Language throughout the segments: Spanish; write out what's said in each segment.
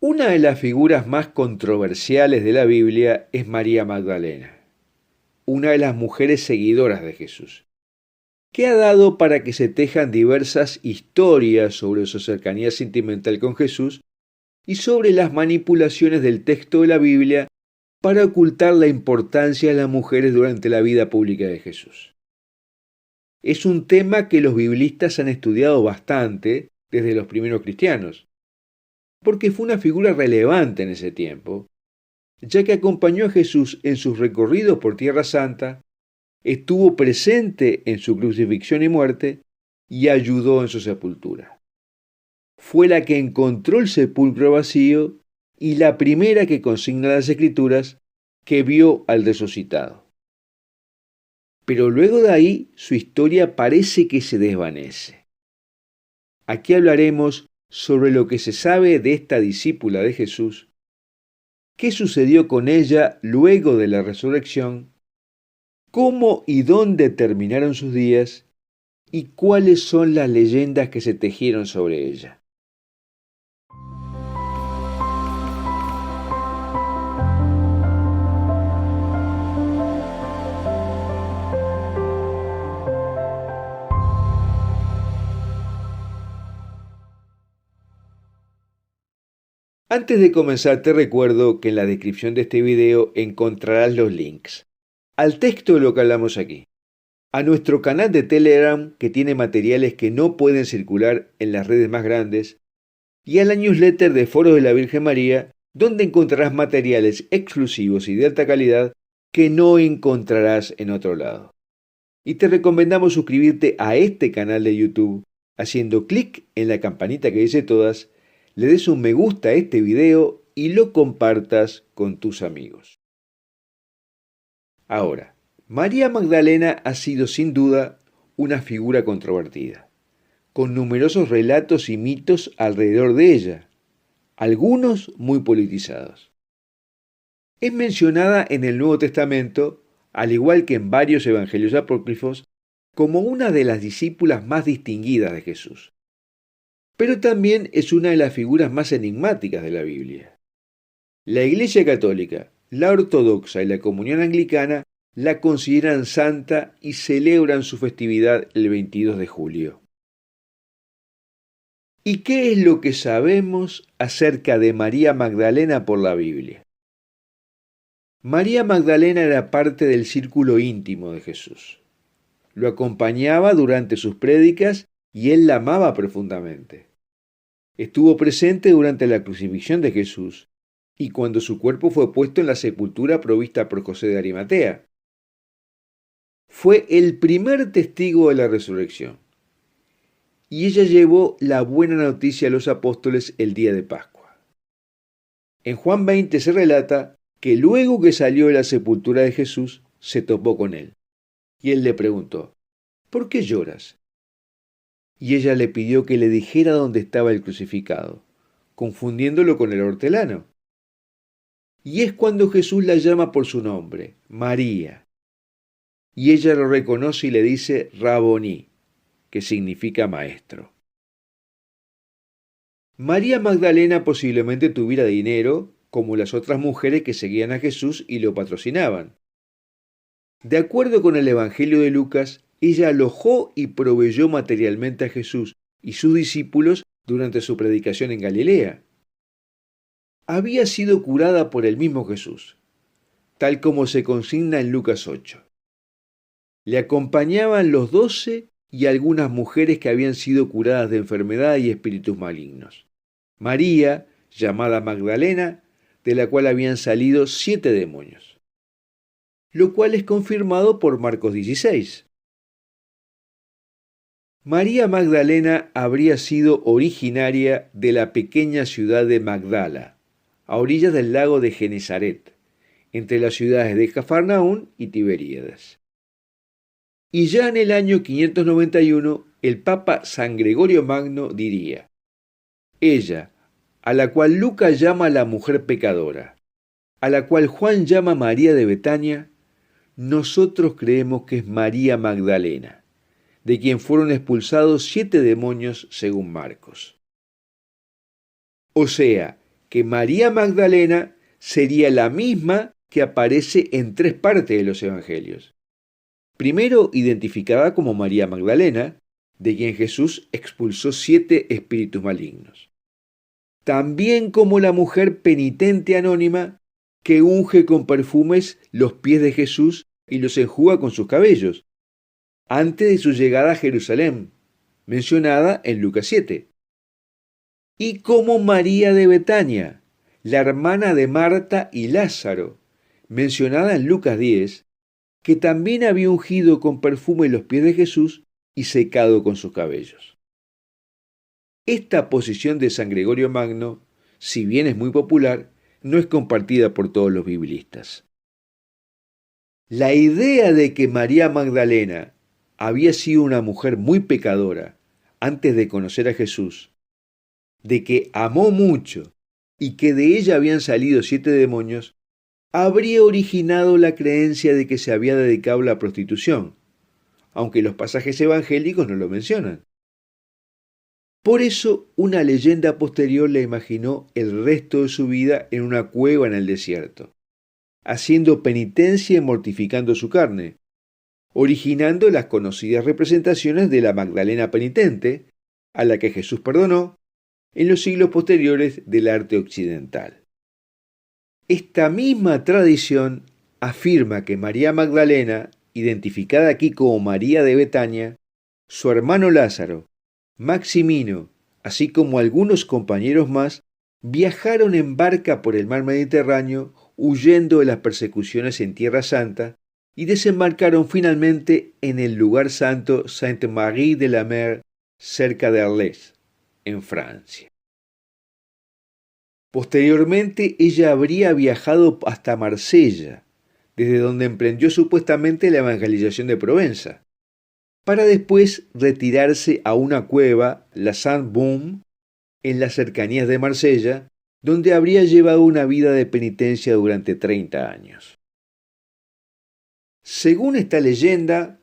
Una de las figuras más controversiales de la Biblia es María Magdalena, una de las mujeres seguidoras de Jesús, que ha dado para que se tejan diversas historias sobre su cercanía sentimental con Jesús y sobre las manipulaciones del texto de la Biblia para ocultar la importancia de las mujeres durante la vida pública de Jesús. Es un tema que los biblistas han estudiado bastante desde los primeros cristianos, porque fue una figura relevante en ese tiempo, ya que acompañó a Jesús en sus recorridos por Tierra Santa, estuvo presente en su crucifixión y muerte y ayudó en su sepultura. Fue la que encontró el sepulcro vacío y la primera que consigna las Escrituras que vio al resucitado. Pero luego de ahí su historia parece que se desvanece. Aquí hablaremos sobre lo que se sabe de esta discípula de Jesús, qué sucedió con ella luego de la resurrección, cómo y dónde terminaron sus días y cuáles son las leyendas que se tejieron sobre ella. Antes de comenzar te recuerdo que en la descripción de este video encontrarás los links al texto de lo que hablamos aquí, a nuestro canal de Telegram que tiene materiales que no pueden circular en las redes más grandes y a la newsletter de Foros de la Virgen María donde encontrarás materiales exclusivos y de alta calidad que no encontrarás en otro lado. Y te recomendamos suscribirte a este canal de YouTube haciendo clic en la campanita que dice todas, le des un me gusta a este video y lo compartas con tus amigos. Ahora, María Magdalena ha sido sin duda una figura controvertida, con numerosos relatos y mitos alrededor de ella, algunos muy politizados. Es mencionada en el Nuevo Testamento, al igual que en varios evangelios apócrifos, como una de las discípulas más distinguidas de Jesús. Pero también es una de las figuras más enigmáticas de la Biblia. La Iglesia Católica, la Ortodoxa y la Comunión Anglicana la consideran santa y celebran su festividad el 22 de julio. ¿Y qué es lo que sabemos acerca de María Magdalena por la Biblia? María Magdalena era parte del círculo íntimo de Jesús. Lo acompañaba durante sus prédicas y él la amaba profundamente. Estuvo presente durante la crucifixión de Jesús y cuando su cuerpo fue puesto en la sepultura provista por José de Arimatea. Fue el primer testigo de la resurrección y ella llevó la buena noticia a los apóstoles el día de Pascua. En Juan 20 se relata que luego que salió de la sepultura de Jesús, se topó con él. Y él le preguntó, ¿por qué lloras? Y ella le pidió que le dijera dónde estaba el crucificado, confundiéndolo con el hortelano. Y es cuando Jesús la llama por su nombre, María. Y ella lo reconoce y le dice Raboní, que significa maestro. María Magdalena posiblemente tuviera dinero, como las otras mujeres que seguían a Jesús y lo patrocinaban. De acuerdo con el Evangelio de Lucas, ella alojó y proveyó materialmente a Jesús y sus discípulos durante su predicación en Galilea. Había sido curada por el mismo Jesús, tal como se consigna en Lucas 8. Le acompañaban los 12 y algunas mujeres que habían sido curadas de enfermedad y espíritus malignos. María, llamada Magdalena, de la cual habían salido 7 demonios, lo cual es confirmado por Marcos 16. María Magdalena habría sido originaria de la pequeña ciudad de Magdala, a orillas del lago de Genesaret, entre las ciudades de Cafarnaún y Tiberíades. Y ya en el año 591, el Papa San Gregorio Magno diría, ella, a la cual Lucas llama la mujer pecadora, a la cual Juan llama María de Betania, nosotros creemos que es María Magdalena, de quien fueron expulsados 7 demonios según Marcos. O sea, que María Magdalena sería la misma que aparece en 3 partes de los evangelios. Primero, identificada como María Magdalena, de quien Jesús expulsó 7 espíritus malignos. También como la mujer penitente anónima que unge con perfumes los pies de Jesús y los enjuga con sus cabellos, antes de su llegada a Jerusalén, mencionada en Lucas 7. Y como María de Betania, la hermana de Marta y Lázaro, mencionada en Lucas 10, que también había ungido con perfume los pies de Jesús y secado con sus cabellos. Esta posición de San Gregorio Magno, si bien es muy popular, no es compartida por todos los biblistas. La idea de que María Magdalena había sido una mujer muy pecadora antes de conocer a Jesús, de que amó mucho y que de ella habían salido 7 demonios, habría originado la creencia de que se había dedicado a la prostitución, aunque los pasajes evangélicos no lo mencionan. Por eso, una leyenda posterior le imaginó el resto de su vida en una cueva en el desierto, haciendo penitencia y mortificando su carne, originando las conocidas representaciones de la Magdalena penitente, a la que Jesús perdonó, en los siglos posteriores del arte occidental. Esta misma tradición afirma que María Magdalena, identificada aquí como María de Betania, su hermano Lázaro, Maximino, así como algunos compañeros más, viajaron en barca por el mar Mediterráneo huyendo de las persecuciones en Tierra Santa y desembarcaron finalmente en el lugar santo Sainte-Marie de la Mer, cerca de Arles, en Francia. Posteriormente ella habría viajado hasta Marsella, desde donde emprendió supuestamente la evangelización de Provenza, para después retirarse a una cueva, la Sainte-Baume, en las cercanías de Marsella, donde habría llevado una vida de penitencia durante 30 años. Según esta leyenda,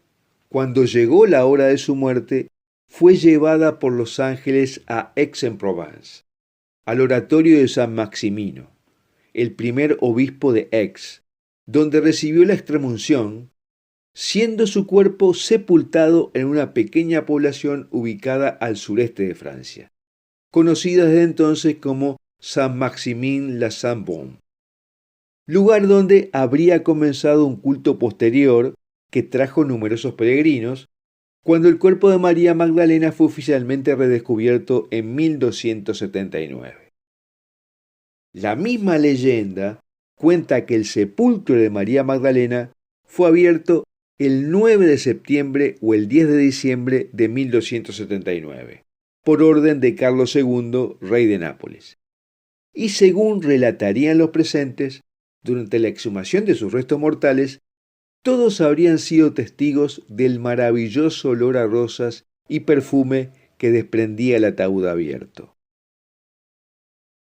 cuando llegó la hora de su muerte, fue llevada por los ángeles a Aix-en-Provence, al oratorio de San Maximino, el primer obispo de Aix, donde recibió la extremunción, siendo su cuerpo sepultado en una pequeña población ubicada al sureste de Francia, conocida desde entonces como Saint-Maximin-la-Sainte-Baume, lugar donde habría comenzado un culto posterior que trajo numerosos peregrinos, cuando el cuerpo de María Magdalena fue oficialmente redescubierto en 1279. La misma leyenda cuenta que el sepulcro de María Magdalena fue abierto el 9 de septiembre o el 10 de diciembre de 1279, por orden de Carlos II, rey de Nápoles. Y según relatarían los presentes, durante la exhumación de sus restos mortales, todos habrían sido testigos del maravilloso olor a rosas y perfume que desprendía el ataúd abierto.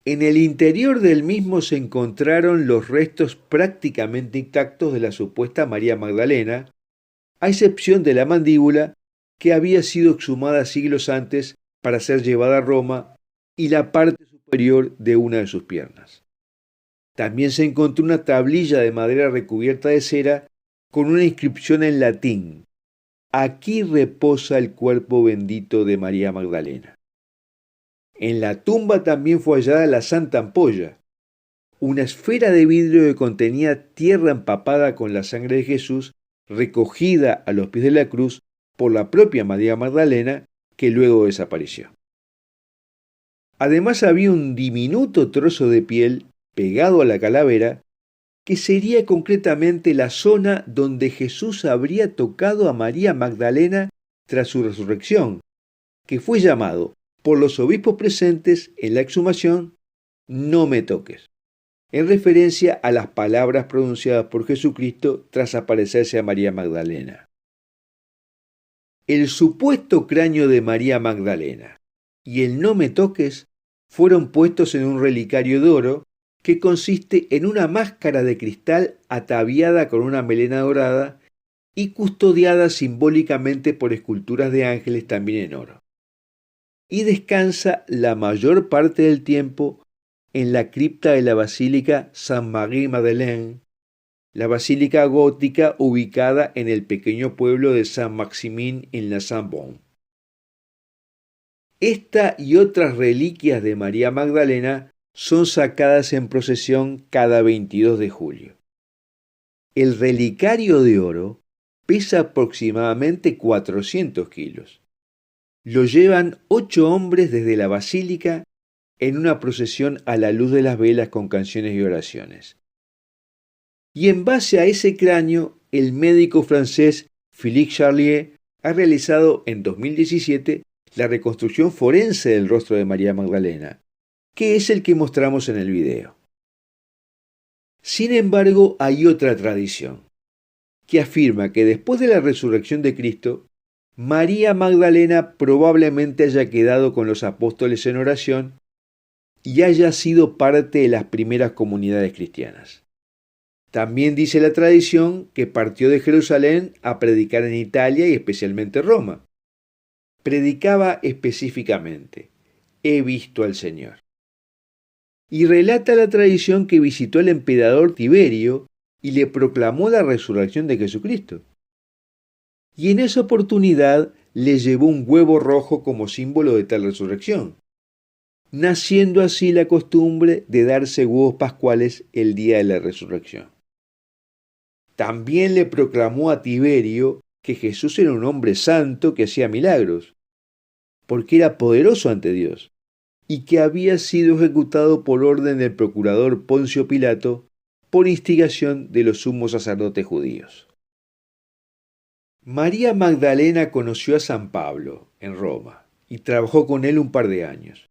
En el interior del mismo se encontraron los restos prácticamente intactos de la supuesta María Magdalena, a excepción de la mandíbula, que había sido exhumada siglos antes para ser llevada a Roma, y la parte superior de una de sus piernas. También se encontró una tablilla de madera recubierta de cera con una inscripción en latín: «Aquí reposa el cuerpo bendito de María Magdalena». En la tumba también fue hallada la Santa Ampolla, una esfera de vidrio que contenía tierra empapada con la sangre de Jesús, recogida a los pies de la cruz por la propia María Magdalena, que luego desapareció. Además había un diminuto trozo de piel pegado a la calavera, que sería concretamente la zona donde Jesús habría tocado a María Magdalena tras su resurrección, que fue llamado por los obispos presentes en la exhumación «No me toques», en referencia a las palabras pronunciadas por Jesucristo tras aparecerse a María Magdalena. El supuesto cráneo de María Magdalena y el «No me toques» fueron puestos en un relicario de oro que consiste en una máscara de cristal ataviada con una melena dorada y custodiada simbólicamente por esculturas de ángeles también en oro. Y descansa la mayor parte del tiempo en la cripta de la Basílica Sainte-Marie-Madeleine, la basílica gótica ubicada en el pequeño pueblo de Saint-Maximin en la Sainte-Bonne. Esta y otras reliquias de María Magdalena son sacadas en procesión cada 22 de julio. El relicario de oro pesa aproximadamente 400 kilos. Lo llevan 8 hombres desde la basílica en una procesión a la luz de las velas con canciones y oraciones. Y en base a ese cráneo, el médico francés Philippe Charlier ha realizado en 2017 la reconstrucción forense del rostro de María Magdalena, que es el que mostramos en el video. Sin embargo, hay otra tradición, que afirma que después de la resurrección de Cristo, María Magdalena probablemente haya quedado con los apóstoles en oración y haya sido parte de las primeras comunidades cristianas. También dice la tradición que partió de Jerusalén a predicar en Italia y especialmente Roma. Predicaba específicamente: he visto al Señor. Y relata la tradición que visitó al emperador Tiberio y le proclamó la resurrección de Jesucristo. Y en esa oportunidad le llevó un huevo rojo como símbolo de tal resurrección, naciendo así la costumbre de darse huevos pascuales el día de la resurrección. También le proclamó a Tiberio que Jesús era un hombre santo que hacía milagros, porque era poderoso ante Dios, y que había sido ejecutado por orden del procurador Poncio Pilato por instigación de los sumos sacerdotes judíos. María Magdalena conoció a San Pablo en Roma y trabajó con él un par de años.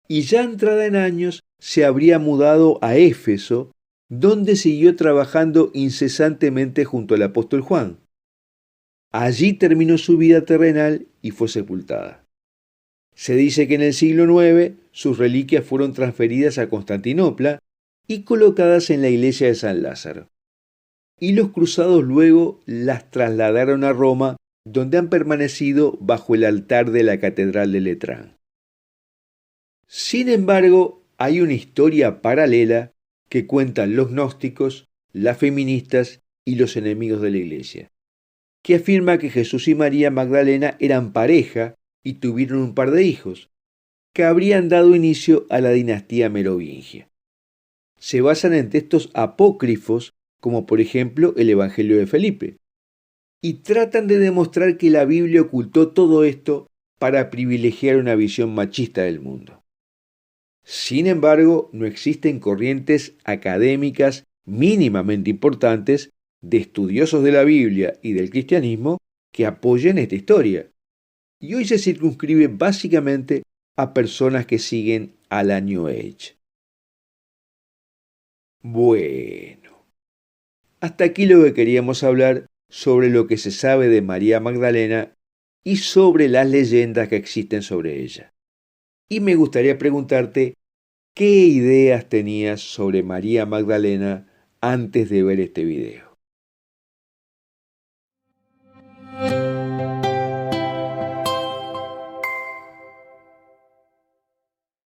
Y ya entrada en años se habría mudado a Éfeso, donde siguió trabajando incesantemente junto al apóstol Juan. Allí terminó su vida terrenal y fue sepultada. Se dice que en el siglo IX sus reliquias fueron transferidas a Constantinopla y colocadas en la iglesia de San Lázaro. Y los cruzados luego las trasladaron a Roma, donde han permanecido bajo el altar de la Catedral de Letrán. Sin embargo, hay una historia paralela que cuentan los gnósticos, las feministas y los enemigos de la Iglesia, que afirma que Jesús y María Magdalena eran pareja y tuvieron un par de hijos, que habrían dado inicio a la dinastía merovingia. Se basan en textos apócrifos, como por ejemplo el Evangelio de Felipe, y tratan de demostrar que la Biblia ocultó todo esto para privilegiar una visión machista del mundo. Sin embargo, no existen corrientes académicas mínimamente importantes de estudiosos de la Biblia y del cristianismo que apoyen esta historia, y hoy se circunscribe básicamente a personas que siguen a la New Age. Bueno, hasta aquí lo que queríamos hablar sobre lo que se sabe de María Magdalena y sobre las leyendas que existen sobre ella. Y me gustaría preguntarte, ¿qué ideas tenías sobre María Magdalena antes de ver este video?